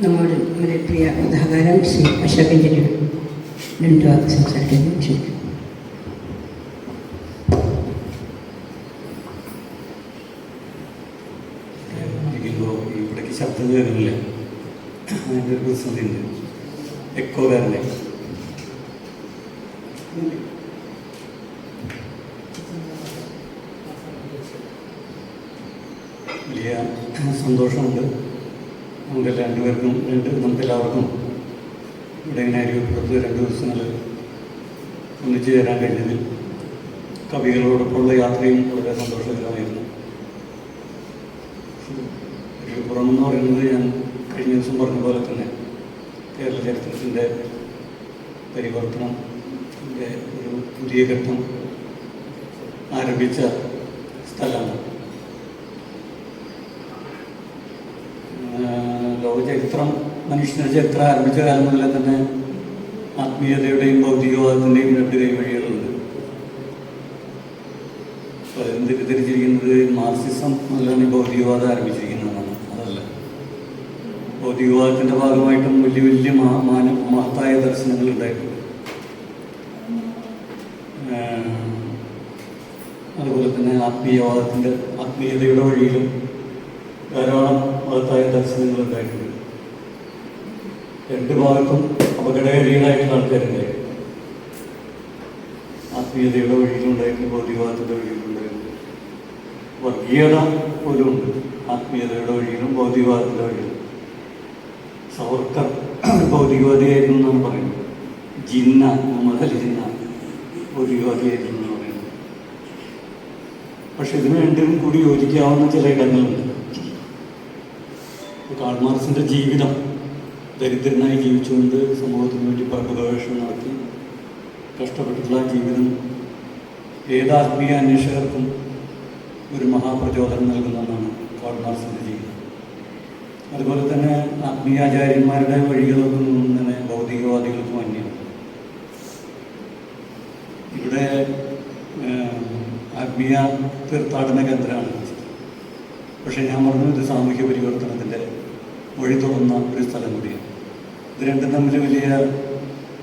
നമ്മോട് നമ്മുടെ പ്രിയ കഥാകാരൻ ശ്രീ അശോകഞ്ചലിയുടെ 2 വാക്ക് സംസാരിക്കുന്നു. ക്ഷണിക്കുന്നു. ഇവിടേക്ക് ശബ്ദം കയറുന്നില്ല, അതിൻ്റെ ഒരു പ്രതിസന്ധി ഉണ്ട്. എക്കോ കാരനെ വലിയ സന്തോഷമുണ്ട്. നമുക്കെല്ലാവർക്കും ഇവിടെ ഇങ്ങനെ അരികപ്പുറത്ത് 2 ദിവസങ്ങൾ ഒന്നിച്ചു ചേരാൻ കഴിഞ്ഞതിൽ കവികളോടൊപ്പമുള്ള യാത്രയും വളരെ സന്തോഷകരമായിരുന്നു. അരികപ്പുറം എന്ന് പറയുന്നത് ഞാൻ കഴിഞ്ഞ ദിവസം പറഞ്ഞ പോലെ തന്നെ കേരള ചരിത്രത്തിൻ്റെ പരിവർത്തനത്തിൻ്റെ ഒരു പുതിയ ഘട്ടം ആരംഭിച്ച സ്ഥലമാണ്. ലോകചരിത്രം, മനുഷ്യൻ്റെ ചരിത്രം ആരംഭിച്ച കാലം മുതലേ തന്നെ ആത്മീയതയുടെയും ഭൗതികവാദത്തിൻ്റെയും 2 കൈവഴികളുണ്ട്. പലരും തെറ്റിദ്ധരിച്ചിരിക്കുന്നത് മാർക്സിസം മുതലാണ് ഈ ഭൗതികവാദം ആരംഭിച്ചിരിക്കുന്നതാണ്. അതല്ല, ഭൗതികവാദത്തിൻ്റെ ഭാഗമായിട്ടും വലിയ വലിയ മഹത്തായ ദർശനങ്ങൾ ഉണ്ടായിട്ടുണ്ട്. അതുപോലെ തന്നെ ആത്മീയതയുടെ വഴിയിലും ധാരാളം മഹത്തായ ദർശനങ്ങൾ ഉണ്ടായിട്ടുണ്ട്. 2 ഭാഗത്തും അപകടകാരികളായിട്ടുള്ള ആൾക്കാരുണ്ടായിരുന്നു. ആത്മീയതയുടെ വഴിയിലുണ്ടായിരുന്നു, ഭൗതികവാദത്തിൻ്റെ വഴിയിലുണ്ടായിരുന്നു. വർഗീയത പോലും ഉണ്ട് ആത്മീയതയുടെ വഴിയിലും ഭൗതികവാദത്തിൻ്റെ വഴിയിലും. സവർക്കർ ഭൗതികവാദിയായിരുന്നു എന്നാണ് പറയുന്നത്. ജിന്ന, മുഹമ്മദ് അലി ജിന്ന ഭൗതികവാദിയായിരുന്നു എന്ന് പറയുന്നത്. പക്ഷെ ഇതിന് രണ്ടിനും കൂടി യോജിക്കാവുന്ന ചില ഇടങ്ങളുണ്ട്. കാൾ മാർക്സിൻ്റെ ജീവിതം, ദരിദ്രനായി ജീവിച്ചുകൊണ്ട് സമൂഹത്തിന് വേണ്ടി ഗവേഷണം നടത്തി കഷ്ടപ്പെട്ടിട്ടുള്ള ജീവിതം ഏത് ആത്മീയ അന്വേഷകർക്കും ഒരു മഹാപ്രചോദനം നൽകുന്നതാണ് കാൾ മാർക്സിൻ്റെ ജീവിതം. അതുപോലെ തന്നെ ആത്മീയാചാര്യന്മാരുടെ വഴികളൊന്നും തന്നെ ഭൗതികവാദികൾക്കും അന്യമാണ്. ഇവിടെ ആത്മീയ തീർത്ഥാടന കേന്ദ്രമാണ്. പക്ഷേ ഞാൻ പറഞ്ഞു, ഇത് സാമൂഹ്യ പരിവർത്തനത്തിൻ്റെ വഴി തുറന്ന ഒരു സ്ഥലം കൂടിയാണ്. ഇത് രണ്ടും തമ്മിൽ വലിയ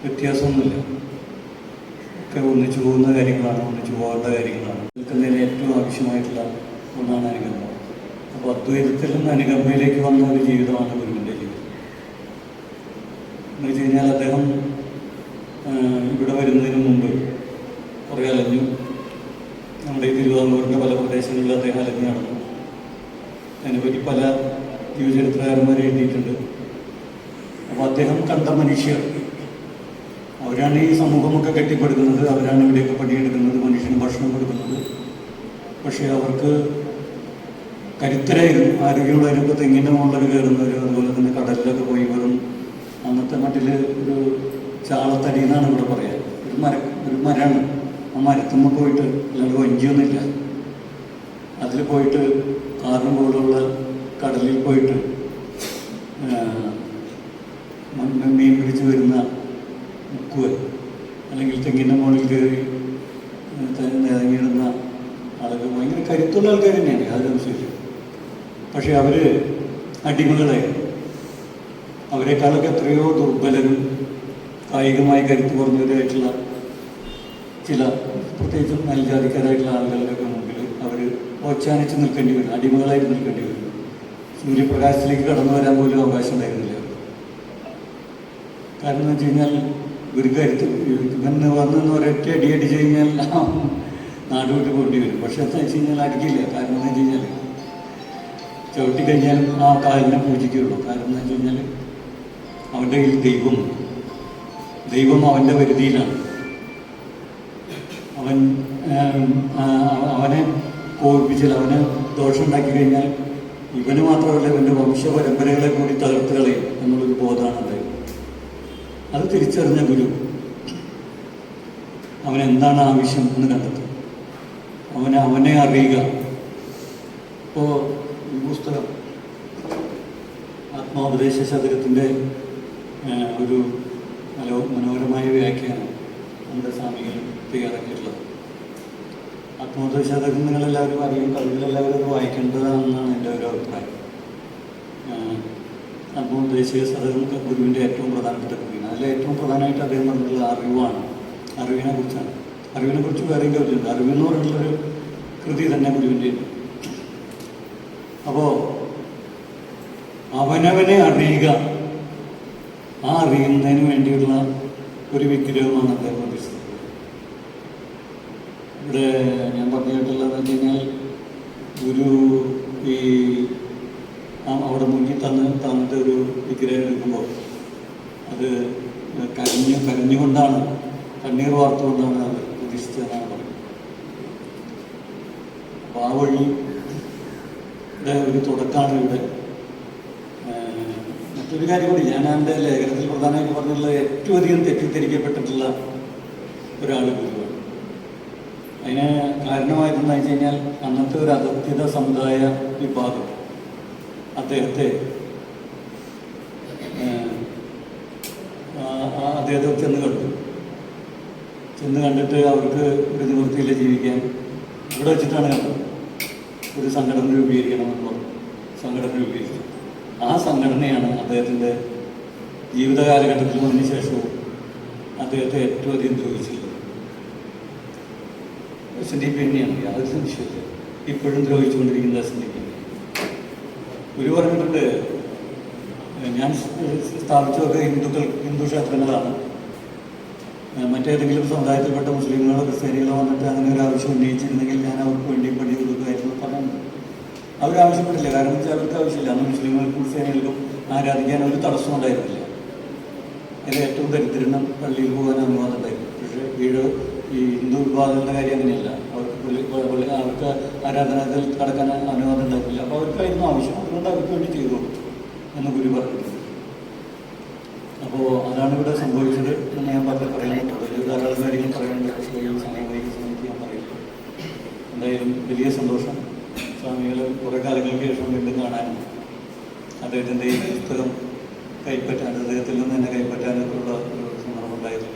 വ്യത്യാസമൊന്നുമില്ല. ഒക്കെ ഒന്നിച്ചു പോകുന്ന കാര്യങ്ങളാണ്, ഒന്നിച്ചു പോകേണ്ട കാര്യങ്ങളാണ്. നിൽക്കുന്നതിന് ഏറ്റവും ആവശ്യമായിട്ടുള്ള ഒന്നാണ് അനുകമ്പ. അപ്പോൾ അദ്വൈതത്തിൽ നിന്ന് അനുകമ്പയിലേക്ക് വന്ന ഒരു ജീവിതമാണ് ഗുരുവിൻ്റെ ജീവിതം. എന്ന് വെച്ച് കഴിഞ്ഞാൽ അദ്ദേഹം ഇവിടെ വരുന്നതിന് മുമ്പ് കുറേ അലഞ്ഞു. നമ്മുടെ ഈ തിരുവിതാംകൂറിൻ്റെ പല പ്രദേശങ്ങളിൽ അദ്ദേഹം അലഞ്ഞു നടന്നു. അതിനെപ്പറ്റി പല ജീവചരിത്രകാരന്മാർ എഴുതിയിട്ടുണ്ട്. അപ്പോൾ അദ്ദേഹം കണ്ട മനുഷ്യർ, അവരാണ് ഈ സമൂഹമൊക്കെ കെട്ടിപ്പടുക്കുന്നത്, അവരാണ് ഇവിടെയൊക്കെ പണിയെടുക്കുന്നത്, മനുഷ്യന് ഭക്ഷണം കൊടുക്കുന്നത്. പക്ഷേ അവർക്ക് കരുത്തരായിരുന്നു, ആരോഗ്യമുള്ളവരൊക്കെ തെങ്ങിൻ്റെ മുകളിൽ കയറുന്നവർ, അതുപോലെ തന്നെ കടലിലൊക്കെ പോയി വെറും അന്നത്തെ മട്ടിൽ ഒരു ചാളത്തടി എന്നാണ് ഇവിടെ പറയുക. ഒരു മരമാണ്. ആ മരത്തുമ്പോൾ പോയിട്ട്, അല്ലാണ്ട് വഞ്ചിയൊന്നുമില്ല, അതിൽ പോയിട്ട് കാറിന് പോലുള്ള കടലിൽ പോയിട്ട് മീൻ പിടിച്ച് വരുന്ന മുക്കുവൻ, അല്ലെങ്കിൽ തെങ്ങിൻ്റെ മുകളിൽ കയറി ഇറങ്ങിയിടുന്ന ആളുകൾ ഭയങ്കര കരുത്തുള്ള ആൾക്കാർ തന്നെയാണ്, അതിനനുസരിച്ച്. പക്ഷെ അവർ അടിമകളായിരുന്നു. അവരെക്കാളൊക്കെ എത്രയോ ദുർബലരും കായികമായി കരുത്ത് കുറഞ്ഞവരായിട്ടുള്ള ചില പ്രത്യേകിച്ചും മേൽജാതിക്കാരായിട്ടുള്ള ആളുകളുടെയൊക്കെ മുമ്പിൽ അവർ ഓച്ചാനിച്ച് നിൽക്കേണ്ടി വരും, അടിമകളായിട്ട് നിൽക്കേണ്ടി വരും. സൂര്യപ്രകാശത്തിലേക്ക് കടന്നു വരാൻ പോലും അവകാശം ഉണ്ടായിരുന്നില്ല. കാരണം എന്ന് വെച്ച് കഴിഞ്ഞാൽ ഒരു കരുത്ത് ഇവന്ന് വന്നെന്ന് ഒരൊറ്റ അടിച്ച് കഴിഞ്ഞാൽ നാടുവിട്ട് കൊണ്ടി വരും. പക്ഷെ എന്താ വെച്ച് കഴിഞ്ഞാൽ അടിക്കില്ല. കാരണം എന്ന് വെച്ച് കഴിഞ്ഞാൽ ചവിട്ടിക്കഴിഞ്ഞാൽ ആ കാലിനെ പൂജിക്കുകയുള്ളൂ. കാരണം എന്ന് വെച്ച് കഴിഞ്ഞാൽ അവൻ്റെ കയ്യിൽ ദൈവം അവൻ്റെ പരിധിയിലാണ്. അവനെ കോപിപ്പിച്ചാൽ, അവന് ദോഷം ഉണ്ടാക്കി കഴിഞ്ഞാൽ ഇവന് മാത്രമല്ല ഇവൻ്റെ വംശപരമ്പരകളെ കൂടി തകർത്ത് കളയും എന്നുള്ളൊരു ബോധമാണ് ഉണ്ടായത്. അത് തിരിച്ചറിഞ്ഞ ഗുരു അവനെന്താണ് ആവശ്യം എന്ന് കണ്ടെത്തും, അവനെ അറിയുക. ഇപ്പോൾ ഈ പുസ്തകം ആത്മോപദേശ ശതകത്തിൻ്റെ ഒരു മനോഹരമായ വ്യാഖ്യാനം നമ്മുടെ സ്വാമികൾ തയ്യാറാക്കിയിട്ടുള്ളത്. ആത്മോപദേശശതകം നിങ്ങളെല്ലാവരും അറിയും, കവികളെല്ലാവരും അത് വായിക്കേണ്ടതാണെന്നാണ് എൻ്റെ ഒരു അഭിപ്രായം. അപ്പോൾ ദേശീയ സദനം ഗുരുവിൻ്റെ ഏറ്റവും പ്രധാനപ്പെട്ട കൃതിയാണ്. അതിൽ ഏറ്റവും പ്രധാനമായിട്ട് അദ്ദേഹം പറഞ്ഞിട്ടുള്ള അറിവാണ്. അറിവിനെ കുറിച്ചാണ്. അറിവിനെ കുറിച്ച് വേറെയും കവിതയുണ്ട്. അറിവെന്ന് പറഞ്ഞിട്ടുള്ളൊരു കൃതി തന്നെ ഗുരുവിൻ്റെ. അപ്പോൾ അവനവനെ അറിയുക, ആ അറിയുന്നതിന് വേണ്ടിയുള്ള ഒരു വിഗ്രഹമാണ് അദ്ദേഹം ഉദ്ദേശിച്ചത്. ഇവിടെ ഞാൻ പറഞ്ഞിട്ടുള്ളതെന്ന് വെച്ച് കഴിഞ്ഞാൽ ഗുരു ഈ അവിടെ മുന്നിൽ തന്നിട്ട് ഒരു വിഗ്രഹം എടുക്കുമ്പോൾ അത് കരഞ്ഞുകൊണ്ടാണ്, കണ്ണീർ വാർത്തുകൊണ്ടാണ് അത് പ്രതീക്ഷിച്ചതെന്നാണ് പറയുന്നത്. അപ്പോൾ ആ വഴിയുടെ ഒരു തുടക്കമാണ് ഇവിടെ. മറ്റൊരു കാര്യം കൂടി, ഞാൻ എൻ്റെ ലേഖനത്തിൽ പ്രധാനമായിട്ട് പറഞ്ഞിട്ടുള്ളത് ഏറ്റവും അധികം തെറ്റിദ്ധരിക്കപ്പെട്ടിട്ടുള്ള ഒരാൾ ഗുരുവാണ്. അതിന് കാരണമായതെന്ന് വെച്ച് കഴിഞ്ഞാൽ അന്നത്തെ ഒരു അധസ്ഥിത സമുദായ വിഭാഗം അദ്ദേഹത്തെ ചെന്ന് കണ്ടിട്ട് അവർക്ക് ഒരു നിവൃത്തിയില്ല ജീവിക്കാൻ. ഇവിടെ വെച്ചിട്ടാണ് കണ്ടത്. ഒരു സംഘടന രൂപീകരിക്കണമെന്ന് പറഞ്ഞു. സംഘടന രൂപീകരിച്ചു. ആ സംഘടനയാണ് അദ്ദേഹത്തിൻ്റെ ജീവിത കാലഘട്ടത്തിൽ അതിന് ശേഷവും അദ്ദേഹത്തെ ഏറ്റവും അധികം ദ്രോഹിച്ചിട്ടുള്ളത്. SNDP തന്നെയാണ്, യാതൊരു സംശയമില്ല. ഇപ്പോഴും ദ്രോഹിച്ചുകൊണ്ടിരിക്കുന്നത് SNDP. ഗുരു പറഞ്ഞിട്ടുണ്ട്, ഞാൻ സ്ഥാപിച്ചതൊക്കെ ഹിന്ദു ക്ഷേത്രങ്ങളാണ്. മറ്റേതെങ്കിലും സമുദായത്തിൽപ്പെട്ട മുസ്ലിങ്ങളോ ക്രിസ്ത്യാനികളോ വന്നിട്ട് അങ്ങനെ ഒരു ആവശ്യം ഉന്നയിച്ചിരുന്നെങ്കിൽ ഞാൻ അവർക്ക് വേണ്ടി പണി കൊടുക്കുമായിരുന്നു പറയുന്നത്. അവരാവശ്യപ്പെട്ടില്ല. കാരണം വെച്ചാൽ അവർക്ക് ആവശ്യമില്ല. അന്ന് മുസ്ലിങ്ങൾക്കും ക്രിസ്ത്യാനികൾക്കും ആരാധിക്കാൻ ഒരു തടസ്സം ഉണ്ടായിരുന്നില്ല. അതിൽ ഏറ്റവും ദരിദ്രനും പള്ളിയിൽ പോകാൻ അനുവാദം ഉണ്ടായിരുന്നു. പക്ഷേ ഈ ഹിന്ദു വിഭാഗങ്ങളുടെ കാര്യം അങ്ങനെയല്ല. അവർക്ക് ആരാധനത്തിൽ കടക്കാൻ അനുവാദം ഉണ്ടായിരുന്നില്ല. അപ്പോൾ അവർക്കായിരുന്നു ആവശ്യം. അതുകൊണ്ട് അവർക്ക് വേണ്ടി ചെയ്തു എന്ന് ഗുരു പറഞ്ഞിട്ടുണ്ട്. അപ്പോൾ അതാണ് ഇവിടെ സംഭവിച്ചത് എന്ന് ഞാൻ പറയാൻ ധാരാളം കാര്യങ്ങൾ പറയാനുണ്ട്. സമയത്ത് ഞാൻ പറയില്ല. എന്തായാലും വലിയ സന്തോഷം. സ്വാമികൾ കുറേ കാലങ്ങൾക്ക് ശേഷം വീണ്ടും കാണാനും അദ്ദേഹത്തിൻ്റെ ഈ പുസ്തകം കൈപ്പറ്റാൻ, അദ്ദേഹത്തിൽ നിന്ന് തന്നെ കൈപ്പറ്റാനൊക്കെ ഉള്ള ഒരു സന്ദർഭം ഉണ്ടായിരുന്നു.